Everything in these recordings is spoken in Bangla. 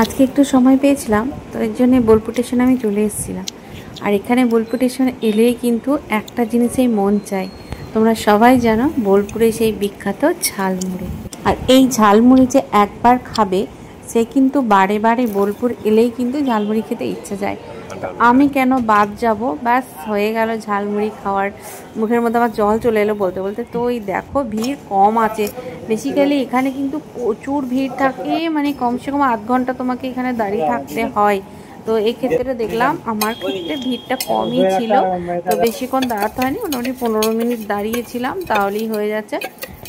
আজকে একটু সময় পেয়েছিলাম, তো এর জন্য বোলপুর স্টেশনে আমি চলে এসেছিলাম। আর এখানে বোলপুর স্টেশনে এলেই কিন্তু একটা জিনিসেই মন চাই, তোমরা সবাই জানো বোলপুরে সেই বিখ্যাত ঝালমুড়ি। আর এই ঝালমুড়ি যে একবার খাবে সে কিন্তু বারে বারে বোলপুর এলেই কিন্তু ঝালমুড়ি খেতে ইচ্ছে যায়। তো আমি কেন বাদ যাব, ব্যাস হয়ে গেল ঝালমুড়ি খাওয়ার, মুখের মধ্যে আমার জল চলে এলো বলতে বলতে। তো ওই দেখো ভিড় কম আছে, বেসিক্যালি এখানে কিন্তু প্রচুর ভিড় থাকে, মানে কমসে কম আধ ঘন্টা তোমাকে এখানে দাঁড়িয়ে থাকতে হয়। তো এই ক্ষেত্রে দেখলাম আমার ক্ষেত্রে ভিড়টা কমই ছিল, তো বেশিক্ষণ দাঁড়াতে হয়নি, মোটামুটি 15 মিনিট দাঁড়িয়েছিলাম, তাহলেই হয়ে যাচ্ছে।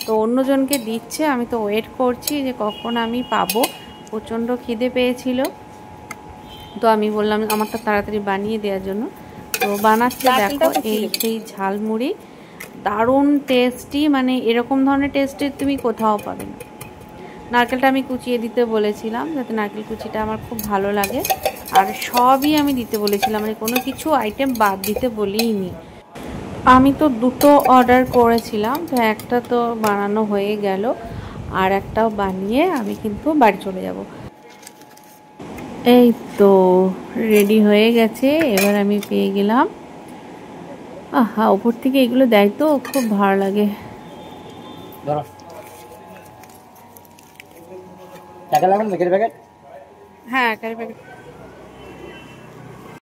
তো অন্যজনকে দিচ্ছে, আমি তো ওয়েট করছি যে কখন আমি পাবো, প্রচণ্ড খিদে পেয়েছিল। তো আমি বললাম আমারটা তাড়াতাড়ি বানিয়ে দেওয়ার জন্য, তো বানাচ্ছে। দেখো এই সেই ঝালমুড়ি দারুণ টেস্টি, মানে এরকম ধরনের টেস্টি তুমি কোথাও পাবে না। নারকেলটা আমি কুচিয়ে দিতে বলেছিলাম, যাতে নারকেল কুচিটা আমার খুব ভালো লাগে। আর সবই আমি দিতে বলেছিলাম, মানে কোনো কিছু আইটেম বাদ দিতে বলিনি। আমি তো দুটো অর্ডার করেছিলাম, তো একটা তো বানানো হয়ে গেল, আর একটাও বানিয়ে আমি কিন্তু বাড়ি চলে যাব। এই তো রেডি হয়ে গেছে, এবার আমি পেয়ে গেলাম। আহা, উপর থেকে এগুলো দেয় তো খুব ভালো লাগে। হ্যাঁ, কারি প্যাকেট।